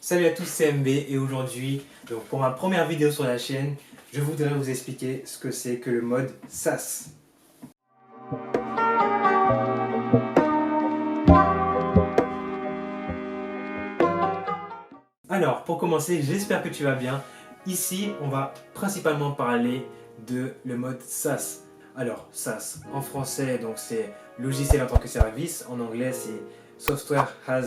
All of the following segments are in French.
Salut à tous, c'est MB et aujourd'hui, donc pour ma première vidéo sur la chaîne, je voudrais vous expliquer ce que c'est que le mode SaaS. Alors, pour commencer, j'espère que tu vas bien. Ici, on va principalement parler de le mode SaaS. Alors, SaaS, en français, donc c'est logiciel en tant que service. En anglais, c'est Software as a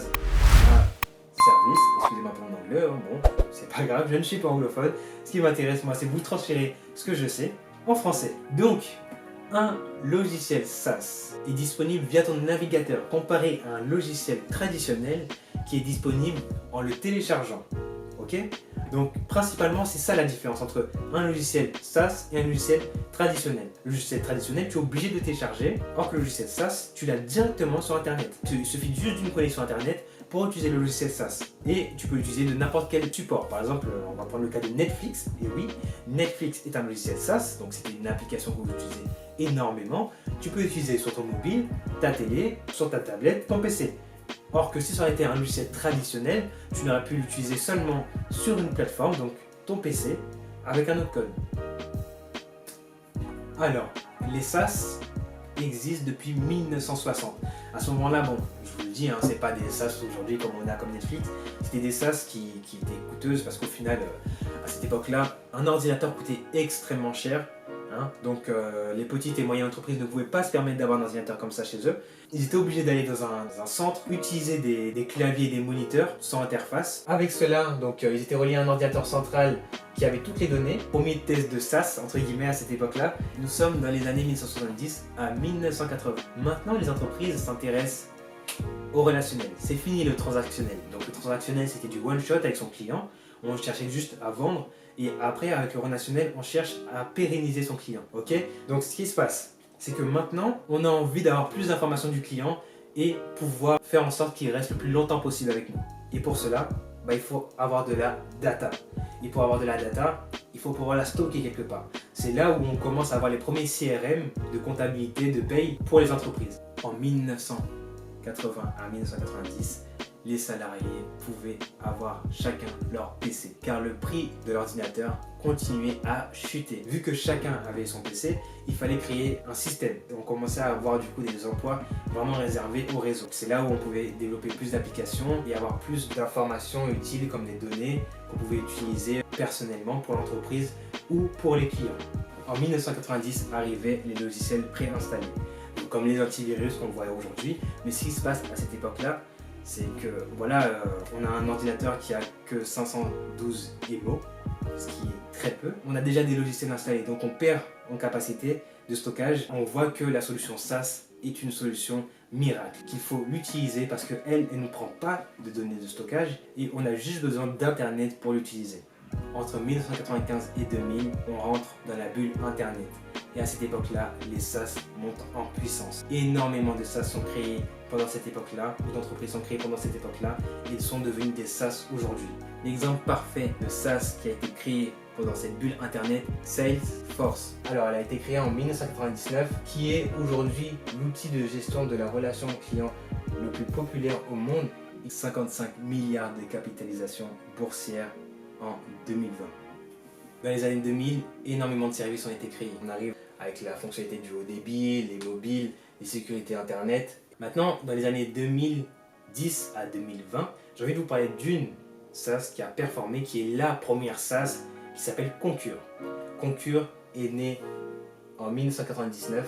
Service. Excusez-moi pour mon anglais, hein. Bon, c'est pas grave, je ne suis pas anglophone. Ce qui m'intéresse, moi, c'est vous transférer ce que je sais en français. Donc, un logiciel SaaS est disponible via ton navigateur, comparé à un logiciel traditionnel qui est disponible en le téléchargeant. Ok? Donc principalement c'est ça la différence entre un logiciel SaaS et un logiciel traditionnel. Le logiciel traditionnel tu es obligé de télécharger, or que le logiciel SaaS tu l'as directement sur internet. Il suffit juste d'une connexion internet pour utiliser le logiciel SaaS. Et tu peux l'utiliser de n'importe quel support. Par exemple, on va prendre le cas de Netflix. Et oui, Netflix est un logiciel SaaS, donc c'est une application que vous utilisez énormément. Tu peux l'utiliser sur ton mobile, ta télé, sur ta tablette, ton PC. Or que si ça aurait été un logiciel traditionnel, tu n'aurais pu l'utiliser seulement sur une plateforme, donc ton PC, avec un autre code. Alors, les SaaS existent depuis 1960. À ce moment-là, bon, je vous le dis, hein, c'est pas des SaaS aujourd'hui comme on a comme Netflix, c'était des SaaS qui étaient coûteuses parce qu'au final, à cette époque-là, un ordinateur coûtait extrêmement cher. Donc les petites et moyennes entreprises ne pouvaient pas se permettre d'avoir un ordinateur comme ça chez eux. Ils étaient obligés d'aller dans un centre, utiliser des claviers et des moniteurs sans interface. Avec cela, donc, ils étaient reliés à un ordinateur central qui avait toutes les données. Premier test de SaaS, entre guillemets, à cette époque-là. Nous sommes dans les années 1970 à 1980. Maintenant, les entreprises s'intéressent au relationnel. C'est fini le transactionnel. Donc le transactionnel, c'était du one-shot avec son client. On cherchait juste à vendre. Et après, avec le relationnel, on cherche à pérenniser son client. Ok? Donc, ce qui se passe, c'est que maintenant, on a envie d'avoir plus d'informations du client et pouvoir faire en sorte qu'il reste le plus longtemps possible avec nous. Et pour cela, il faut avoir de la data. Et pour avoir de la data, il faut pouvoir la stocker quelque part. C'est là où on commence à avoir les premiers CRM de comptabilité, de paye pour les entreprises. En 1980 à 1990, les salariés pouvaient avoir chacun leur PC car le prix de l'ordinateur continuait à chuter. Vu que chacun avait son PC, il fallait créer un système. Et on commençait à avoir du coup des emplois vraiment réservés au réseau. C'est là où on pouvait développer plus d'applications et avoir plus d'informations utiles comme des données qu'on pouvait utiliser personnellement pour l'entreprise ou pour les clients. En 1990 arrivaient les logiciels préinstallés, comme les antivirus qu'on voit aujourd'hui. Mais ce qui se passe à cette époque-là, c'est que voilà, on a un ordinateur qui a que 512 MO, ce qui est très peu. On a déjà des logiciels installés, donc on perd en capacité de stockage. On voit que la solution SaaS est une solution miracle, qu'il faut l'utiliser parce qu'elle ne prend pas de données de stockage et on a juste besoin d'internet pour l'utiliser. Entre 1995 et 2000, on rentre dans la bulle internet. Et à cette époque-là, les SaaS montent en puissance. Énormément de SaaS sont créés pendant cette époque-là, ou d'entreprises sont créées pendant cette époque-là, et ils sont devenus des SaaS aujourd'hui. L'exemple parfait de SaaS qui a été créé pendant cette bulle internet, Salesforce. Alors, elle a été créée en 1999, qui est aujourd'hui l'outil de gestion de la relation client le plus populaire au monde. 55 milliards de capitalisation boursière en 2020. Dans les années 2000, énormément de services ont été créés. On arrive avec la fonctionnalité du haut débit, les mobiles, les sécurités internet. Maintenant, dans les années 2010 à 2020, j'ai envie de vous parler d'une SaaS qui a performé, qui est la première SaaS, qui s'appelle Concur. Concur est née en 1999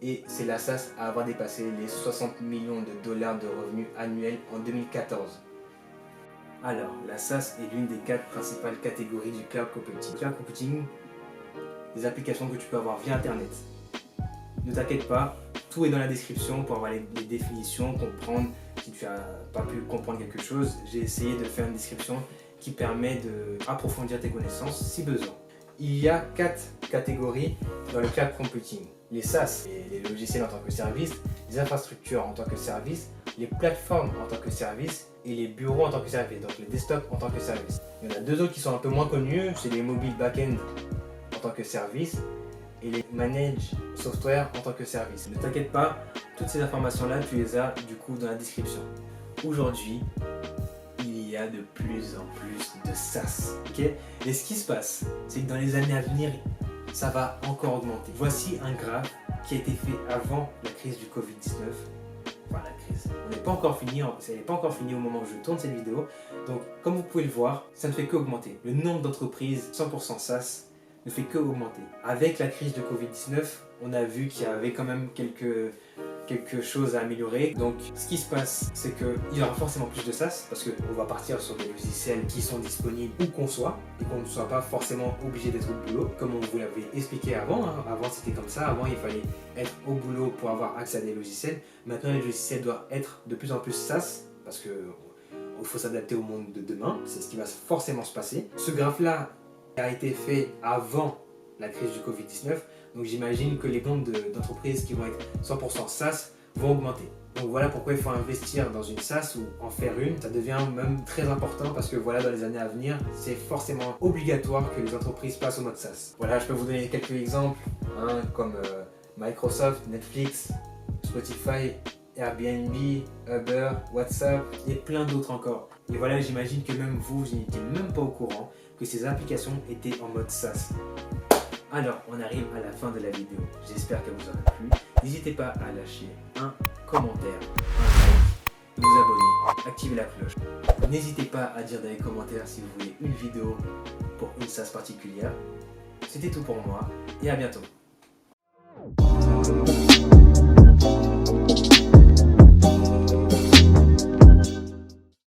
et c'est la SaaS à avoir dépassé les 60 millions de dollars de revenus annuels en 2014. Alors, la SaaS est l'une des 4 principales catégories du cloud computing. Cloud computing, des applications que tu peux avoir via Internet. Ne t'inquiète pas, tout est dans la description pour avoir les définitions, comprendre. Si tu n'as pas pu comprendre quelque chose, j'ai essayé de faire une description qui permet d'approfondir tes connaissances si besoin. Il y a 4 catégories dans le cloud computing. Les SaaS, les logiciels en tant que service, les infrastructures en tant que service, les plateformes en tant que service et les bureaux en tant que service, donc les desktops en tant que service. Il y en a 2 autres qui sont un peu moins connus, c'est les mobile backend en tant que service et les manage software en tant que service. Ne t'inquiète pas, toutes ces informations-là, tu les as du coup dans la description. Aujourd'hui, il y y a de plus en plus de SaaS. Ok, et ce qui se passe, c'est que dans les années à venir, ça va encore augmenter. Voici un graphe qui a été fait avant la crise du Covid-19. Enfin, la crise. On n'est pas encore fini, elle n'est pas encore finie au moment où je tourne cette vidéo. Donc, comme vous pouvez le voir, ça ne fait qu'augmenter. Le nombre d'entreprises 100% SaaS ne fait qu'augmenter. Avec la crise de Covid-19, on a vu qu'il y avait quand même quelque chose à améliorer. Donc ce qui se passe, c'est qu'il y aura forcément plus de SaaS parce qu'on va partir sur des logiciels qui sont disponibles où qu'on soit et qu'on ne soit pas forcément obligé d'être au boulot. Comme on vous l'avait expliqué avant, avant c'était comme ça, avant il fallait être au boulot pour avoir accès à des logiciels. Maintenant les logiciels doivent être de plus en plus SaaS parce qu'il faut s'adapter au monde de demain, c'est ce qui va forcément se passer. Ce graphe-là a été fait avant la crise du Covid-19. Donc j'imagine que les nombres d'entreprises qui vont être 100% SaaS vont augmenter. Donc voilà pourquoi il faut investir dans une SaaS ou en faire une. Ça devient même très important parce que voilà, dans les années à venir, c'est forcément obligatoire que les entreprises passent au mode SaaS. Voilà, je peux vous donner quelques exemples comme Microsoft, Netflix, Spotify, Airbnb, Uber, WhatsApp et plein d'autres encore. Et voilà, j'imagine que même vous n'étiez même pas au courant que ces applications étaient en mode SaaS. Alors, on arrive à la fin de la vidéo. J'espère qu'elle vous aura plu. N'hésitez pas à lâcher un commentaire, un like, vous abonner, activer la cloche. N'hésitez pas à dire dans les commentaires si vous voulez une vidéo pour une SaaS particulière. C'était tout pour moi et à bientôt.